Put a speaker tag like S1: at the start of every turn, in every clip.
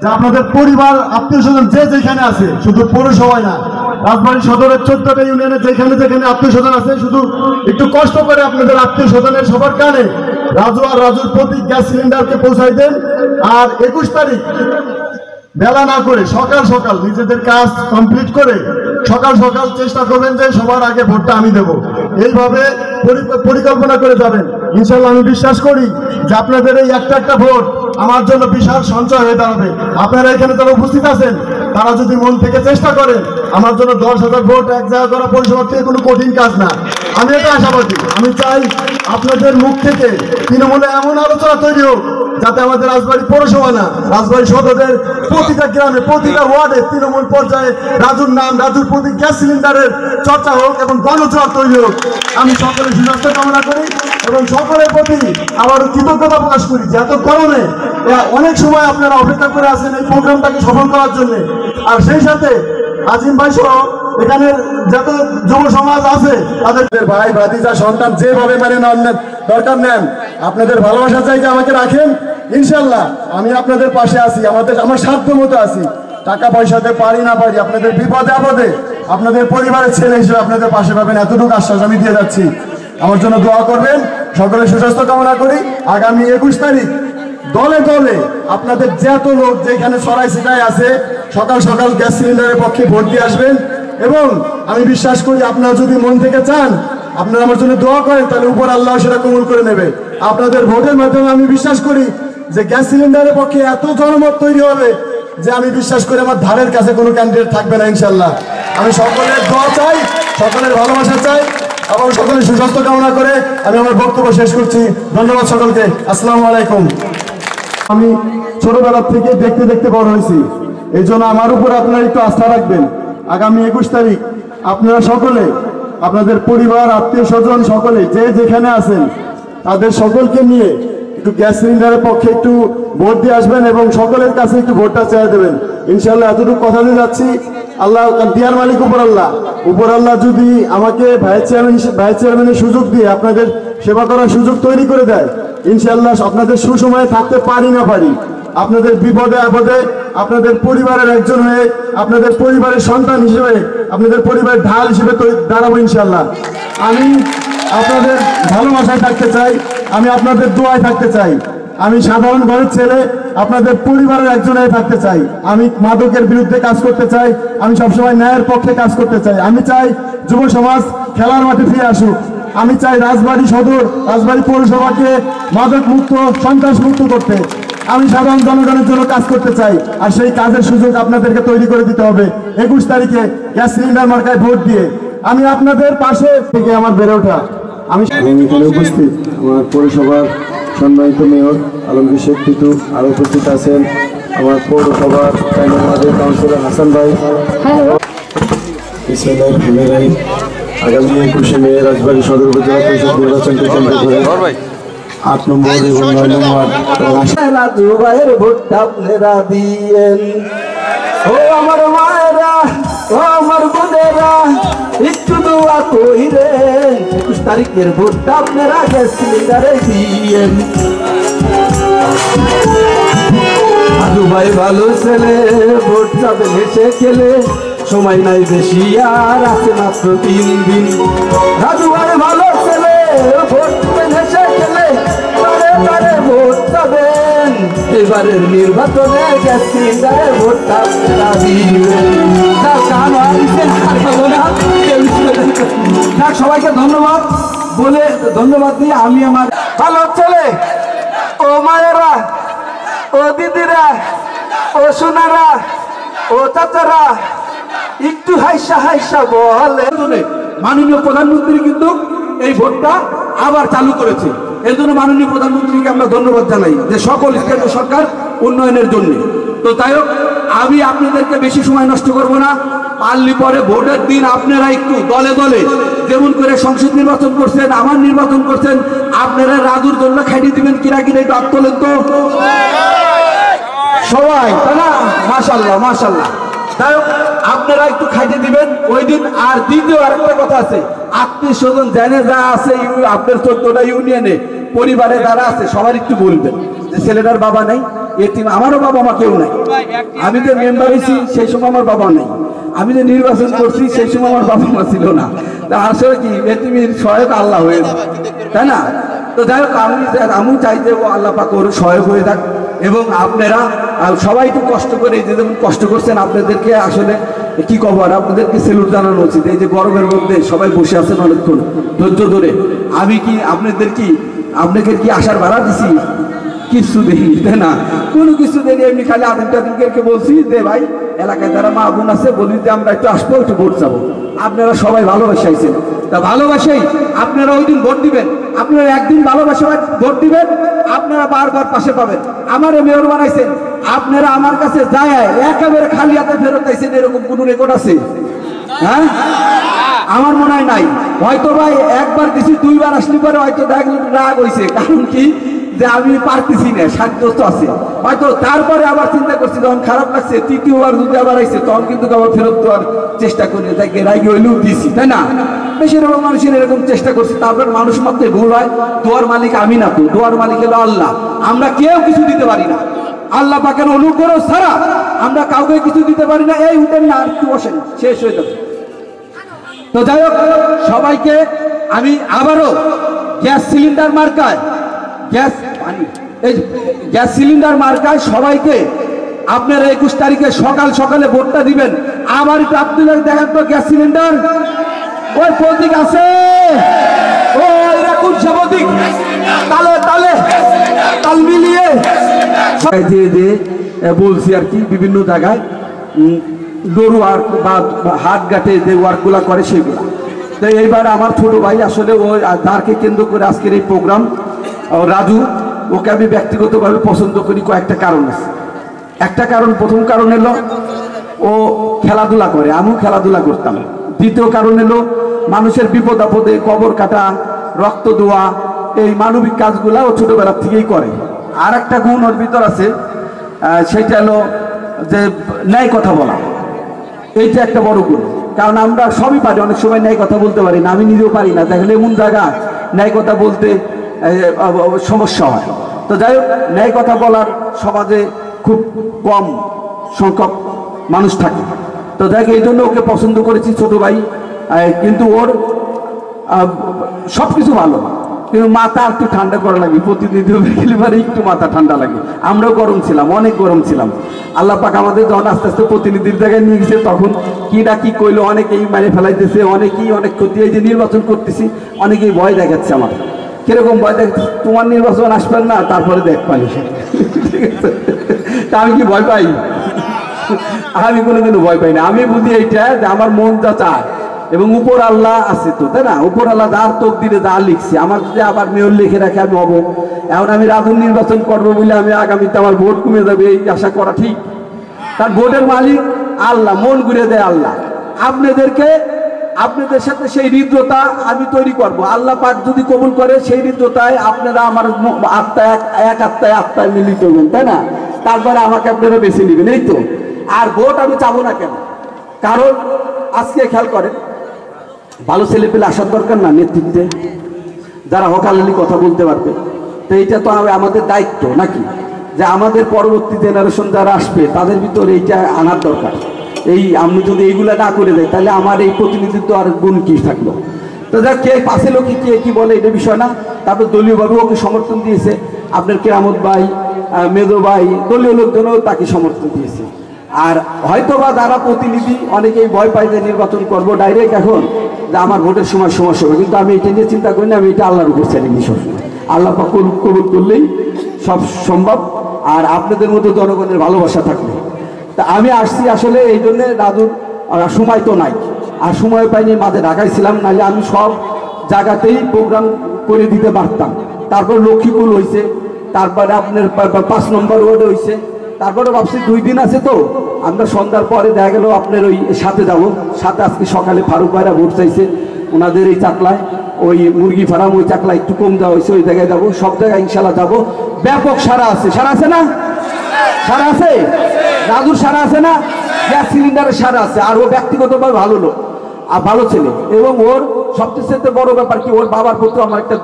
S1: যে আপনাদের পরিবার আত্মীয় স্বজন যে যেখানে আছে, শুধু পৌরসভায় না, রাজবাড়ী সদরের 14টা ইউনিয়নে যেখানে যেখানে আত্মীয় স্বজন আছে, শুধু একটু কষ্ট করে আপনাদের আত্মীয় স্বজনের সবার কানে রাজু আর রাজুর প্রতীক গ্যাস সিলিন্ডারকে পৌঁছাই দেন। আর 21 তারিখ বেলা না করে সকাল সকাল নিজেদের কাজ কমপ্লিট করে সকাল সকাল চেষ্টা করবেন যে সবার আগে ভোটটা আমি দেব। এইভাবে পরিকল্পনা করে যাবেন। ইনশাল্লাহ আমি বিশ্বাস করি যে আপনাদের এই একটা একটা ভোট আমার জন্য বিশাল সঞ্চয় হয়ে দাঁড়াবে। আপনারা এখানে যারা উপস্থিত আছেন তারা যদি মন থেকে চেষ্টা করেন, আমার জন্য 10,000 ভোট এক জায়গা করা পরিষেবার থেকে কোনো কঠিন কাজ না। আমি এটা আশাবাদী। আমি চাই আপনাদের মুখ থেকে তৃণমূলে এমন আলোচনা তৈরি হোক যাতে আমাদের রাজবাড়ী পৌরসভা না, রাজবাড়ী সদরের প্রতিটা গ্রামে প্রতিটা ওয়ার্ডে তৃণমূল পর্যায়ে রাজুর নাম, রাজুর প্রতি গ্যাস সিলিন্ডারের চর্চা হোক এবং গণজোয়ার তৈরি হোক। আমি সকলের সুস্বাস্থ্য কামনা করি এবং সকলের প্রতি আবারও কৃতজ্ঞতা প্রকাশ করি যে এত গরমে অনেক সময় আপনারা অপেক্ষা করে আছেন এই প্রোগ্রামটাকে সফল করার জন্য। আর সেই সাথে আজিম ভাই সহ এখানে যত যুব সমাজ আছে তাদের ভাই ভাতিজা সন্তান যেভাবে মানে দরকার নেন, আপনাদের ভালোবাসা চাইতে আমাকে রাখেন। ইনশাল্লাহ আমি আপনাদের পাশে আছি, আমার সাধ্য মতো আছি। টাকা পয়সাতে পারি না পারি, আপনাদের বিপদে আপদে আপনাদের পরিবারের ছেলে হিসেবে আপনাদের পাশে পাবেন, এতটুকু আশ্বাস আমি দিয়ে যাচ্ছি। আমার জন্য দোয়া করবেন। সকলের সুস্বাস্থ্য কামনা করি। আগামী 21 তারিখ দলে দলে আপনাদের যত লোক যেখানে সরাই সিটায় আছে সকাল সকাল গ্যাস সিলিন্ডারের পক্ষে ভোট দিয়ে আসবেন। এবং আমি বিশ্বাস করি আপনারা যদি মন থেকে চান, আপনারা আমার জন্য দোয়া করেন, তাহলে উপর আল্লাহ সেটা কবুল করে নেবে। আপনাদের ভোটের মাধ্যমে আমি বিশ্বাস করি যে গ্যাস সিলিন্ডারের পক্ষে এত জনমত তৈরি হবে যে আমি বিশ্বাস করি আমার ধারের কাছে কোনো ক্যান্ডিডেট থাকবে না ইনশাল্লাহ। আমি সকলের দোয়া চাই, সকলের ভালোবাসা চাই এবং সকলের সুস্বাস্থ্য কামনা করে আমি আমার বক্তব্য শেষ করছি। ধন্যবাদ সকলকে। আসসালামু আলাইকুম। আমি ছোটবেলা থেকে দেখতে দেখতে বড় হয়েছি, এই জন্য আমার উপর আপনারা একটু আস্থা রাখবেন। আগামী 21 তারিখ আপনারা সকলে আপনাদের পরিবার আত্মীয় স্বজন সকলে যে যেখানে আছেন তাদের সকলকে নিয়ে একটু গ্যাস সিলিন্ডারের পক্ষে একটু ভোট দিয়ে আসবেন এবং সকলের কাছে একটু ভোটটা চেয়ে দেবেন। ইনশাল্লাহ এতটুকু কথা দিয়ে যাচ্ছি। আল্লাহ দিয়ার মালিক উপর আল্লাহ যদি আমাকে ভাইস চেয়ারম্যানের সুযোগ দিয়ে আপনাদের সেবা করার সুযোগ তৈরি করে দেয়, ইনশাল্লাহ আপনাদের সুসময়ে থাকতে পারি না পারি, আপনাদের বিপদে আপদে আপনাদের পরিবারের একজন হয়ে, আপনাদের পরিবারের সন্তান হিসেবে, আপনাদের পরিবারের ঢাল হিসেবে দাঁড়াবো ইনশাল্লাহ। আমি আপনাদের ভালোবাসায় থাকতে চাই, আমি আপনাদের দোয়ায় থাকতে চাই। আমি সাধারণ ঘরের ছেলে, আপনাদের পরিবারের একজন হয়ে থাকতে চাই। আমি মাদকের বিরুদ্ধে কাজ করতে চাই, আমি সবসময় ন্যায়ের পক্ষে কাজ করতে চাই। আমি চাই যুব সমাজ খেলার মাঠে ফিরে আসুক। আমি চাই রাজবাড়ী সদর, রাজবাড়ী পৌরসভাকে মাদক মুক্ত, সন্ত্রাস মুক্ত করতে। আমি সাধারণ জনগণের জন্য কাজ করতে চাই, আর সেই কাজের সুযোগ আপনাদেরকে তৈরি করে দিতে হবে 21 তারিখে গ্যাস সিলিন্ডার মার্কায় ভোট দিয়ে। আমি আপনাদের পাশে থেকে আমার বেড়ে ওঠা। আমি এখানে উপস্থিত আমার পৌরসভার সম্মানিত মেয়র আলমগীর শেখ টিটু, আর উপস্থিত আছেন আমার পৌরসভার কাউন্সিলর হাসান ভাই। আগামী 21শে মে রাজবাড়ী সদর উপজেলা পরিষদ নির্বাচনকে কেন্দ্র করে 8 নম্বর এবং 9 নম্বর রাজু ভাইয়ের ভোটটা আপনারা দিয়েন। ও আমার মায়েরা, ও আমার বোনেরা, একটু দোয়া কইরেন। 21 তারিখের ভোটটা আপনারা গ্যাস সিলিন্ডারে দিয়েন। রাজু ভাই ভালো ছেলে, ভোট যাবে হেসে খেলে, সময় নাই বেশি আর আছে মাত্র 3 দিন। রাজু ভাই ভালো ছেলে, ভোট হেসে খেলে, তারে ভোট যাবেন। এবারের নির্বাচনে গ্যাস সিলিন্ডারে ভোটটা আপনারা দিবেন। সবাইকে ধন্যবাদ বলে ধন্যবাদ দিয়ে আমি আমার ভালো ছেলে, ও মায়েরা, ও দিদিরা, ও সোনারা, ও চাচারা, একটু হাইসা হাইসা বলে। মাননীয় প্রধানমন্ত্রী কিন্তু এই ভোটটা আবার চালু করেছে, এর জন্য মাননীয় প্রধানমন্ত্রীকে আমরা ধন্যবাদ জানাই যে সকল স্টেটের সরকার উন্নয়নের জন্য। তো তাই হোক, আমি আপনাদেরকে বেশি সময় নষ্ট করব না। পারলি পরে ভোটের দিন আপনারা একটু দলে দলে যেমন করে সংসদ নির্বাচন করছেন, আমার নির্বাচন করছেন, আপনারা রাজুর জন্য খাইয়ে দিবেন কিনা কিনা একটু হাত তোলেন তো সবাই, তাই না? মাশাল্লাহ মাশাল্লাহ। তাই হোক, আপনারা একটু খাইতে দিবেন ওই দিন। আর দ্বিতীয় আরেকটা কথা আছে, আত্মীয় স্বজন জেনে যা আছে আপনার 14টা ইউনিয়নে পরিবারে যারা আছে সবার একটু বলবেন যে ছেলেটার বাবা নাই,
S2: এতিম, আমারও বাবা মা কেউ নাই। আমি যে মেম্বার হয়েছি সেই সময় আমার বাবা নেই, আমি যে নির্বাচন করছি সেই সময় আমার বাবা মা ছিল না। তা আসলে কি এতিমের সহায়ক আল্লাহ হয়ে যায়, তাই না? তো যাই হোক, আমি চাই যে আল্লাহ পাক ওর সহায়ক হয়ে থাক। এবং আপনারা সবাই একটু কষ্ট করে, যে যেমন কষ্ট করছেন, আপনাদেরকে আসলে কি খবর, আপনাদেরকে সেলুট জানানো উচিত। এই যে গরমের মধ্যে সবাই বসে আছেন অনেকক্ষণ ধৈর্য ধরে, আমি কি আপনাকে কি আসার ভাড়া দিছি? কিছু দেয়নি, তাই না? কোনো কিছু দেয়নি, এমনি খালি আদিনকে বলছি যে ভাই এলাকায় যারা মা বোন আছে বলি যে আমরা একটু আসবো, একটু ভোট যাবো। আপনারা সবাই ভালোবাসাইছেন, তা ভালোবাসাই আপনারা ওই দিন ভোট দিবেন। আপনারা একদিন ভালোবাসা ভোট দিবেন, আপনারা বারবার পাশে পাবেন। আমারে মেয়র বানাইছেন, আপনারা আমার কাছে যায় একেবারে খালি হাতে ফেরত আইছেন, এরকম কোন রেকর্ড আছে? হ্যাঁ, আমার মনে হয় নাই। হয়তো ভাই একবার দিছি, দুইবার আসলে পরে হয়তো রাগ হয়েছে, কারণ কি যে আমি পারতেছি না, সাধ্যস্ত আছে হয়তো। তারপরে আবার চিন্তা করছি, যখন খারাপ লাগছে, তৃতীয়বার যদি আবার আইছে তখন কিন্তু আবার ফেরত দেওয়ার চেষ্টা করি, তাকে রাগে হইলেও দিছি, তাই না? বেশিরভাগ মানুষের এরকম চেষ্টা করছি। তারপর মানুষ মাত্র ভুল হয়, দোয়ার মালিক আমি না, তো দোয়ার মালিক হলো আল্লাহ। আমরা কেউ কিছু দিতে পারি না, আল্লাহ পাকের অনুগ্রহ ছাড়া আমরা কাউকে কিছু দিতে পারি না। এই উঠেন না, আর একটু বসেন, শেষ হয়ে যাবে। তো যাই হোক, সবাইকে আমি আবারও গ্যাস সিলিন্ডার মার্কায়, গ্যাস সিলিন্ডার মার্কায় সবাইকে আপনারা 21 তারিখে সকাল সকালে ভোটটা দিবেন। আবার একটু আপনাদের দেখেন তো, গ্যাস সিলিন্ডার ওই প্রতীক আছে, ওই রাখুন প্রতীক, তালে তালে তাল মিলিয়ে দিয়ে বলছি আর কি, বিভিন্ন জায়গায় ডোর ওয়ার্ক বা হাট ঘাটে যে ওয়ার্কগুলো করে সেগুলো। তো এইবার আমার ছোট ভাই আসলে ওই যারকে কেন্দ্র করে আজকের এই প্রোগ্রাম, রাজু, ওকে আমি ব্যক্তিগতভাবে পছন্দ করি কয়েকটা কারণ আছে। একটা কারণ, প্রথম কারণ হলো ও খেলাধুলা করে, আমিও খেলাধুলা করতাম। দ্বিতীয় কারণ হলো মানুষের বিপদ আপদে কবর কাটা, রক্ত দেওয়া, এই মানবিক কাজগুলা ও ছোটবেলা থেকেই করে। আর একটা গুণ ওর ভিতর আছে, সেটা হলো যে ন্যায় কথা বলা। এইটা একটা বড় গুণ, কারণ আমরা সবই পারি, অনেক সময় ন্যায় কথা বলতে পারি না, আমি নিজেও পারি না। দেখলে এমন জায়গা ন্যায় কথা বলতে সমস্যা হয়। তো যাই হোক, ন্যায় কথা বলার সমাজে খুব কম সংখ্যক মানুষ থাকে। তো দেখ, এই জন্য ওকে পছন্দ করেছি, ছোট ভাই। কিন্তু ওর সব কিছু ভালো, কিন্তু মাথা একটু ঠান্ডা করা লাগে, প্রতিনিধি খেলিবারে একটু মাথা ঠান্ডা লাগে। আমরাও গরম ছিলাম, অনেক গরম ছিলাম। আল্লাহ পাক আমাদের যখন আস্তে আস্তে প্রতিনিধির জায়গায় নিয়ে গেছে, তখন কি না কি কইলো, অনেকেই মারে ফেলাইতেছে, অনেকেই অনেক ক্ষতি। এই যে নির্বাচন করতেছি, অনেকেই ভয় দেখাচ্ছে আমার। কিরকম ভয় দেখাচ্ছে? তোমার নির্বাচন আসবেন না, তারপরে দেখ পালি। ঠিক আছে, তা আমি কি ভয় পাই? আমি কোনোদিনও ভয় পাই না। আমি বুঝি এইটা যে আমার মন যা চায়, এবং উপর আল্লাহ আছে তো, তাই না? উপর আল্লাহ যার তকদিরে যা লিখছে, আমার যদি আবার মেয়র লিখে রাখে আমি হবো। এখন আমি রাজুর নির্বাচন করবো বলে আমি আগামীতে আমার ভোট কমে যাবে এই আশা করা ঠিক? তার ভোটের মালিক আল্লাহ, মন ঘুরে দেয় আল্লাহ। আপনাদের সাথে সেই হৃদ্রতা আমি তৈরি করব। আল্লাহ পাক যদি কবুল করে, সেই হৃদ্রতায় আপনারা আমার আত্মায় এক আত্মায় মিলিত হবেন, তাই না? তারপরে আমাকে আপনারা বেছে নেবেন, এই তো। আর ভোট আমি চাবো না কেন? কারণ আজকে খেয়াল করেন, ভালো ছেলে পেলে আসার দরকার না নেতৃত্বে, যারা হকালি কথা বলতে পারবে। তো এইটা তো আমাদের দায়িত্ব নাকি, যে আমাদের পরবর্তী জেনারেশন যারা আসবে তাদের ভিতরে এইটা আনার দরকার। এই আমি যদি এইগুলা না করে দেয়, তাহলে আমার এই প্রতিনিধিত্ব আর গুণ কি থাকলো? তো দেখ, কে পাশে লোক কে কি বলে এটা বিষয় না। তারপর দলীয়ভাবে ওকে সমর্থন দিয়েছে, আপনার কেরামত ভাই, মেজো ভাই, দলীয় লোকজনও তাকে সমর্থন দিয়েছে। আর হয়তো বা যারা প্রতিনিধি, অনেকেই ভয় পায় যে নির্বাচন করবো ডাইরেক্ট এখন, যে আমার ভোটের সময় সমস্যা হবে। কিন্তু আমি এটা নিয়ে চিন্তা করি না, আমি এটা আল্লাহর উপর ছেড়ে দিই সবসময়। আল্লাহ পাক কবুল করলেই সব সম্ভব, আর আপনাদের মধ্যে জনগণের ভালোবাসা থাকবে। তা আমি আসছি আসলে এই জন্যে, রাজুর সময় তো নাই, আর সময় পাইনি, মাঝে ঢাকায় ছিলাম, নাহলে আমি সব জায়গাতেই প্রোগ্রাম করে দিতে পারতাম। তারপর লক্ষ্মীকুল হয়েছে, তারপরে আপনার 5 নম্বর ওয়ার্ডে হয়েছে। তারপরে ভাবছি 2 দিন আছে, তো আমরা সন্ধ্যার পরে দেখা গেল আপনার ওই সাথে যাব। সাথে আজকে সকালে ফারুক ভাইরা ভোট চাইছে ওনাদের এই চাকলায়, ওই মুরগি ফার্ম, ওই চাকলা একটু কম দেওয়া হয়েছে, ওই জায়গায় যাবো। সব জায়গায় ইনশাল্লাহ যাবো। ব্যাপক সারা আছে, সারা আছে না? সারা আছে, রাজুর সারা আছে না? গ্যাস সিলিন্ডারের সারা আছে। আর ও ব্যক্তিগতভাবে ভালো লোক আর ভালো ছেলে, এবং ওর সবচেয়ে বড় ব্যাপার কি, ওর বাবার প্রতি আমার একটা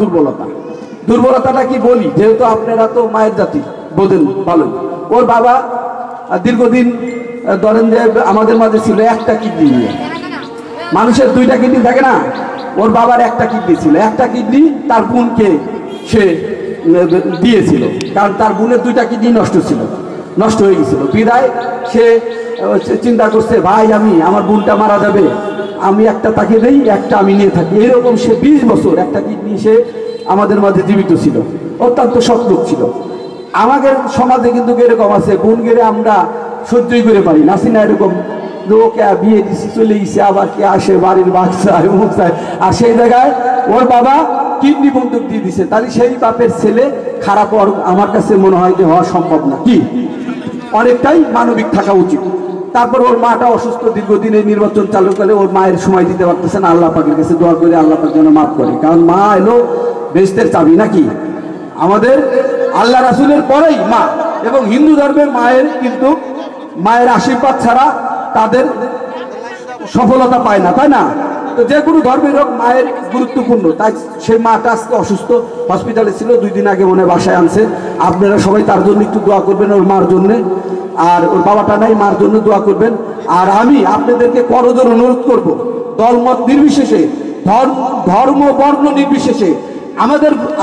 S2: দুর্বলতাটা কি বলি, যেহেতু আপনারা তো মায়ের জাতি বোঝেন ভালো, ওর বাবা দীর্ঘদিন ধরেন যে আমাদের মাঝে ছিল একটা কিডনি নিয়ে। মানুষের দুইটা কিডনি থাকে না, ওর বাবার একটা কিডনি ছিল, একটা কিডনি তার বোনকে সে দিয়েছিল, কারণ তার বোনের দুইটা কিডনি নষ্ট হয়ে গেছিল। বিদায় সে চিন্তা করছে, ভাই আমার বোনটা মারা যাবে, আমি একটা তাকে দেই, একটা আমি নিয়ে থাকি। এরকম সে 20 বছর একটা কিডনি সে আমাদের মাঝে জীবিত ছিল, অত্যন্ত সৎ লোক ছিল। আমাদের সমাজে কিন্তু এরকম আছে, বোন গেলে আমরা সহ্যই করে পারি না, না এরকম লোকে বিয়ে দিচ্ছি চলে গেছে, আবার কে আসে বাড়ির বাচ্চা অমুক চায়, আর সেই জায়গায় ওর বাবা কিডনি বন্ধক দিয়ে দিছে। তাহলে সেই বাপের ছেলে খারাপ আমার কাছে মনে হয় যে হওয়া সম্ভব না, কি অনেকটাই মানবিক থাকা উচিত। তারপর ওর মাটা অসুস্থ, দীর্ঘদিন এই নির্বাচন চালু করে ওর মায়ের সময় দিতে পারতেছে না। আল্লাহ পাকের কাছে দোয়া করে আল্লাহ পাক যেন মাফ করে, কারণ মা এলো বেহেশতের চাবি নাকি। আমাদের আল্লাহ রাসূলের পরেই মা, এবং হিন্দু ধর্মের মায়ের কিন্তু মায়ের আশীর্বাদ ছাড়া তাদের সফলতা পায় না, তাই না? তো যে কোনো ধর্মের হোক মায়ের গুরুত্বপূর্ণ। তাই সেই মাটা আজকে অসুস্থ, হসপিটালে ছিল, 2 দিন আগে মনে বাসায় আনছে। আপনারা সবাই তার জন্য একটু দোয়া করবেন, ওর মার জন্যে। আর ওর বাবাটা নাই, মার জন্য দোয়া করবেন। আর আমি আপনাদেরকে করজোর অনুরোধ করব, দলমত নির্বিশেষে, ধর্ম বর্ণ নির্বিশেষে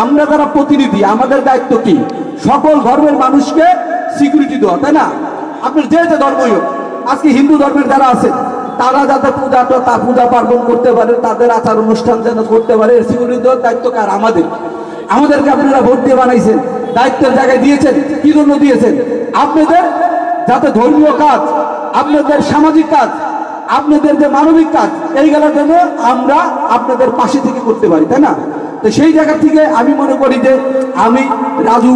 S2: আমরা যারা প্রতিনিধি, আমাদের দায়িত্ব কি সকল ধর্মের মানুষকে সিকিউরিটি দেওয়া, তাই না? আপনার যে ধর্মই হোক, আজকে হিন্দু ধর্মের যারা আছে তারা যাতে পূজা পার্বণ করতে পারে, তাদের আচার অনুষ্ঠান যেন করতে পারে, সিকিউরিটি দেওয়ার দায়িত্ব কার? আমাদেরকে আপনারা ভোট দিয়ে বানাইছেন, দায়িত্বের জায়গায় দিয়েছেন। কি জন্য দিয়েছেন? আপনাদের যাতে ধর্মীয় কাজ, আপনাদের সামাজিক কাজ, আপনাদের যে মানবিক কাজ, এইগুলোর জন্য আমরা আপনাদের পাশে থেকে করতে পারি, তাই না? তো সেই জায়গা থেকে আমি মনে করি যে আমি রাজু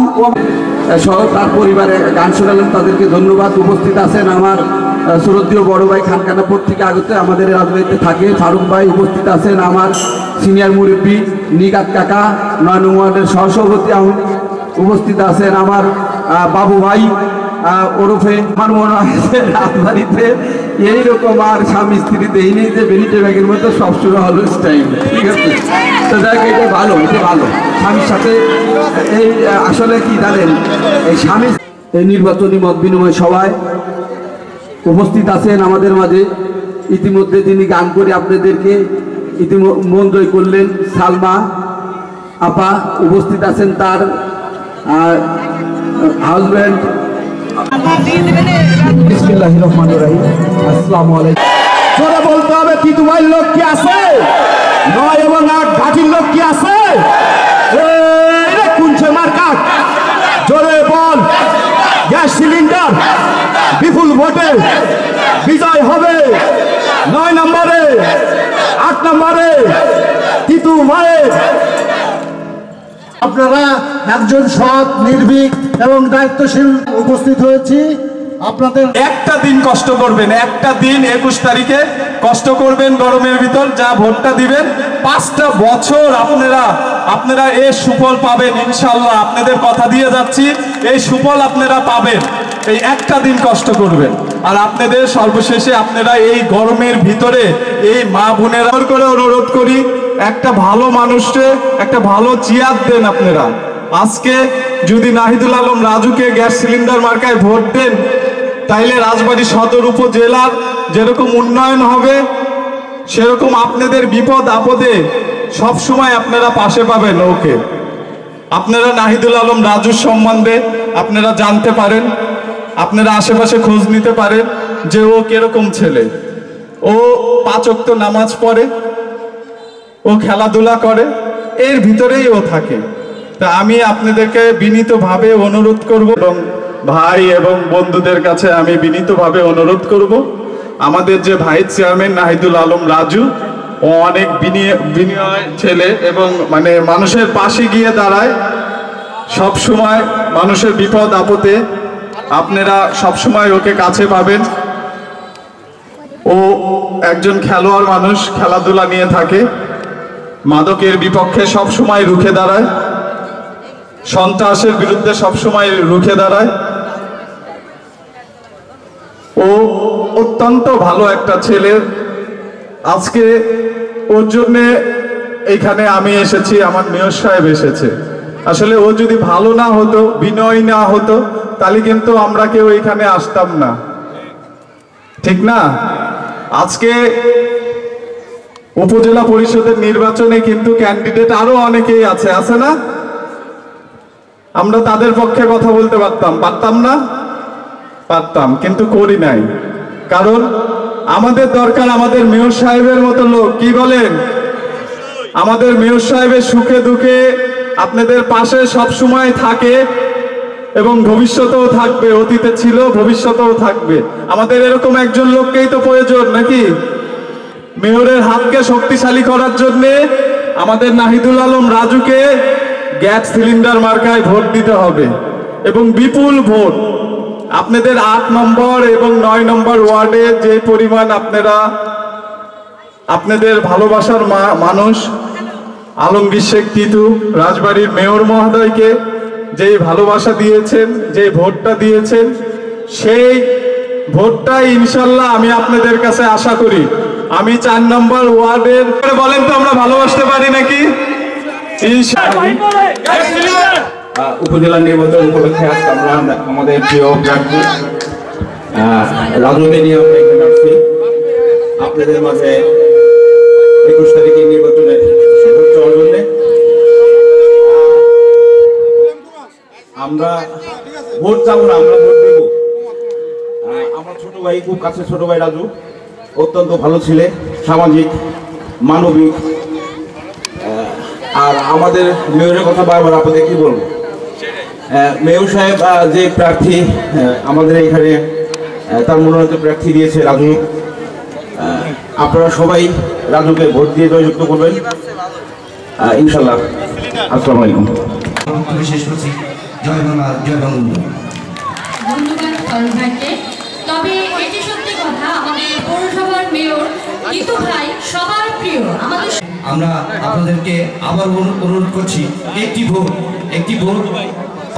S2: সহ তার পরিবারে গান শোনালেন, তাদেরকে ধন্যবাদ। উপস্থিত আছেন আমার শ্রদ্ধেয় বড় ভাই খানকানাপুর থেকে আগত আমাদের রাজবাড়িতে থাকে ফারুক ভাই, উপস্থিত আছেন আমার সিনিয়র মুরব্বী নিগাত কাকা, 9 নং ওয়ার্ডের সহসভাপতি, উপস্থিত আছেন আমার বাবু ভাই ওরফে আমার মনে হয় রাজবাড়িতে এইরকম আর স্বামী স্ত্রী দেই নেই যে বেনিটে ব্যাগের মতো সবসময় অলওয়েজ টাইম, ঠিক আছে? তো যাই হোক, এটা ভালো স্বামীর সাথে। এই আসলে কি জানেন, এই স্বামী এই নির্বাচনী মত বিনিময় সভায় উপস্থিত আছেন আমাদের মাঝে। ইতিমধ্যে তিনি গান করে আপনাদেরকে মন জয় করলেন। সালমা আপা উপস্থিত আছেন, তার হাজব্যান্ড। বিসমিল্লাহির রহমানির রহিম। আসসালামু আলাইকুম। জোরে বলতে হবে, তিতুমাইল লোক কি আছে? 9 এবং 8 ঘাটির লোক কি আছে? এই কুঞ্চে মার্কা, জোরে বল। গ্যাস সিলিন্ডার বিপুল ভোটে বিজয় হবে। 9 নম্বরে, 8 নম্বরে তিতুমাইল।
S1: আপনারা একজন সৎ, নির্ভীক এবং দায়িত্বশীল উপস্থিত হয়েছি। আপনাদের
S3: একটা দিন কষ্ট করবেন, একটা দিন 21 তারিখে কষ্ট করবেন গরমের ভিতর, যা ভোটটা দিবেন। 5টা বছর আপনারা এই সুফল পাবেন ইনশাল্লাহ। আপনাদের কথা দিয়ে যাচ্ছি, এই সুফল আপনারা পাবেন। এই একটা দিন কষ্ট করবেন। আর আপনাদের সর্বশেষে আপনারা এই গরমের ভিতরে এই মা বোনেরা করে অনুরোধ করি, একটা ভালো মানুষকে একটা ভালো চেয়ার দেন আপনারা। আজকে যদি নাহিদুল আলম রাজুকে গ্যাস সিলিন্ডার মার্কায় ভোট দেন, তাইলে রাজবাড়ী সদর উপজেলার যেরকম উন্নয়ন হবে, সেরকম আপনাদের বিপদ আপদে সব সময় আপনারা পাশে পাবেন ওকে। আপনারা নাহিদুল আলম রাজুর সম্বন্ধে আপনারা জানতে পারেন, আপনারা আশেপাশে খোঁজ নিতে পারেন যে ও কিরকম ছেলে। ও 5 ওয়াক্ত নামাজ পড়ে, ও খেলাধুলা করে, এর ভিতরেই ও থাকে। তা আমি আপনাদেরকে বিনীতভাবে অনুরোধ করব, এবং ভাই এবং বন্ধুদের কাছে আমি বিনীতভাবে অনুরোধ করব, আমাদের যে ভাইস চেয়ারম্যান নাহিদুল আলম রাজু, ও অনেক বিনয় ছেলে এবং মানে মানুষের পাশে গিয়ে দাঁড়ায় সব সময়। মানুষের বিপদ আপদে আপনারা সব সময় ওকে কাছে পাবেন। ও একজন খেলোয়াড় মানুষ, খেলাধুলা নিয়ে থাকে, মাদকের বিপক্ষে সব সময় রুখে দাঁড়ায়, সন্ত্রাসের বিরুদ্ধে সব সময় রুখে দাঁড়ায়। ও অত্যন্ত ভালো একটা ছেলে। আজকে ওর জন্য এইখানে আমি এসেছি, আমার মেয়র সাহেব এসেছে। আসলে ও যদি ভালো না হতো, বিনয় না হতো, তাহলে কিন্তু আমরা কেউ এখানে আসতাম না, ঠিক না? আজকে উপজেলা পরিষদের নির্বাচনে কিন্তু ক্যান্ডিডেট আরো অনেকেই আছে না? আমরা তাদের পক্ষে কথা বলতে পারতাম না? পারতাম, কিন্তু করি নাই। কারণ আমাদের দরকার আমাদের মেয়র সাহেবের মতো লোক। কি বলেন? আমাদের মেয়র সাহেবের সুখে দুঃখে আপনাদের পাশে সব সময় থাকে এবং ভবিষ্যতেও থাকবে, অতীতে ছিল, ভবিষ্যতেও থাকবে। আমাদের এরকম একজন লোককেই তো প্রয়োজন, নাকি? মেয়রের হাতকে শক্তিশালী করার জন্য আমাদের নাহিদুল আলম রাজুকে গ্যাস সিলিন্ডার মার্কায় ভোট দিতে হবে, এবং বিপুল ভোট। আপনাদের 8 নম্বর এবং 9 নম্বর ওয়ার্ডে যে পরিমাণ আপনাদের ভালোবাসার মানুষ আলমগীর শেখ তিতু রাজবাড়ির মেয়র মহোদয়কে যে ভালোবাসা দিয়েছেন, যে ভোটটা দিয়েছেন, সেই ভোটটাই ইনশাল্লাহ আমি আপনাদের কাছে আশা করি। আমি 4 নম্বর ওয়ার্ডের, বলেন তো আমরা ভালোবাসতে পারি নাকি?
S2: উপজেলা নির্বাচন উপলক্ষে আজকে আমরা আমাদের প্রিয় প্রার্থী রাজুকে নিয়ে আমরা এখানে আসছি আপনাদের মাঝে 21 তারিখের নির্বাচনের ভোট চাওয়ার জন্য। আমরা ভোট চাবো না, আমরা ভোট দেব। আমার ছোট ভাই, খুব কাছে ছোট ভাই রাজু, অত্যন্ত ভালো ছেলে, সামাজিক, মানবিক। আর আমাদের মেয়রের কথা বারবার আপনাদের কি বলবো, মেয়র সাহেব যে প্রার্থী আমাদের এখানে তার মনোনীত প্রার্থী দিয়েছে রাজু, আপনারা সবাই রাজুকে ভোট দিয়ে জয়যুক্ত করবেন ইনশাল্লাহ। আসসালামু আলাইকুম।
S4: শেষ করছি। জয় বাংলা, জয় বঙ্গবন্ধু।
S5: ধন্যবাদ ফারুক ভাইকে। তবে এটি সত্যি কথা, আমাদের পৌরসভার মেয়র তিতু ভাই সবার প্রিয়।
S4: আমরা আপনাদেরকে আবার অনুরোধ করছি, একটি ভোট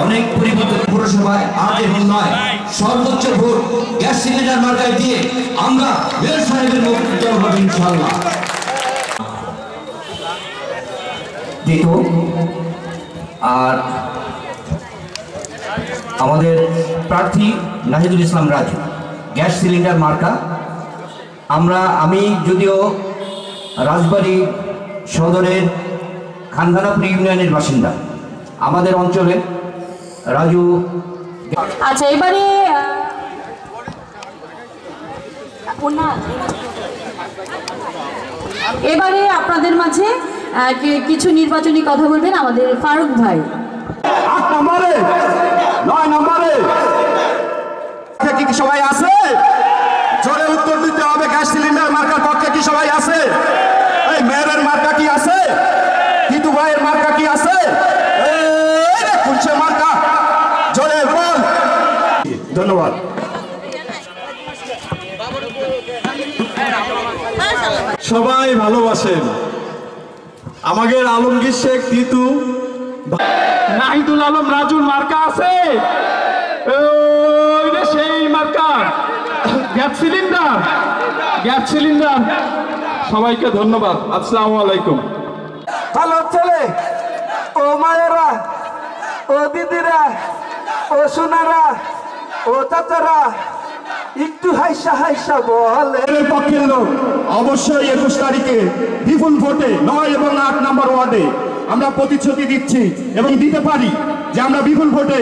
S4: অনেক পরিবর্তন। পৌরসভায় আজ এখন নয়, সর্বোচ্চ ভোট গ্যাস সিলিন্ডার মার্কায় দিয়ে আমরা মেয়র সাহেবের মুক্তি হবে ইনশাআল্লাহ। আর আমাদের প্রার্থী নাহিদুল ইসলাম রাজু, গ্যাস সিলিন্ডার মার্কা। আমি যদিও রাজবাড়ী সদরের খানখানাপুর ইউনিয়নের বাসিন্দা, আমাদের অঞ্চলে রাজু।
S5: আচ্ছা, এবারে আপনাদের মাঝে কিছু নির্বাচনী কথা বলবেন আমাদের ফারুক ভাই।
S2: 8 নম্বরে 9 নম্বরে কি সবাই আছে? জোরে উত্তর দিতে হবে। গ্যাস সিলিন্ডার মার্কার পক্ষে কি সবাই আছে? এই মেয়রের মার্কা কি আছে? তিতু ভাইয়ের মার্কা কি আছে? এই কোনছে মার্কা? জোরে বল। ধন্যবাদ।
S3: সবাই ভালোবাসেন আমাদের আলমগীর শেখ তিতু। নাহিদুল আলম রাজুর মার্কা আছে, সেই মার্কা গ্যাস সিলিন্ডার। সবাইকে ধন্যবাদ। আসসালামু আলাইকুম।
S2: ভালো ছেলে, ও মায়েরা, ও দিদিরা, ও সোনারা, ও চাচারা, একটু হাইসা বলে।
S1: এর পক্ষের লোক অবশ্যই 21 তারিখে বিপুল ভোটে 9 এবং 8 নম্বর ওয়ার্ডে আমরা প্রতিশ্রুতি দিচ্ছি এবং দিতে পারি যে আমরা বিপুল ভোটে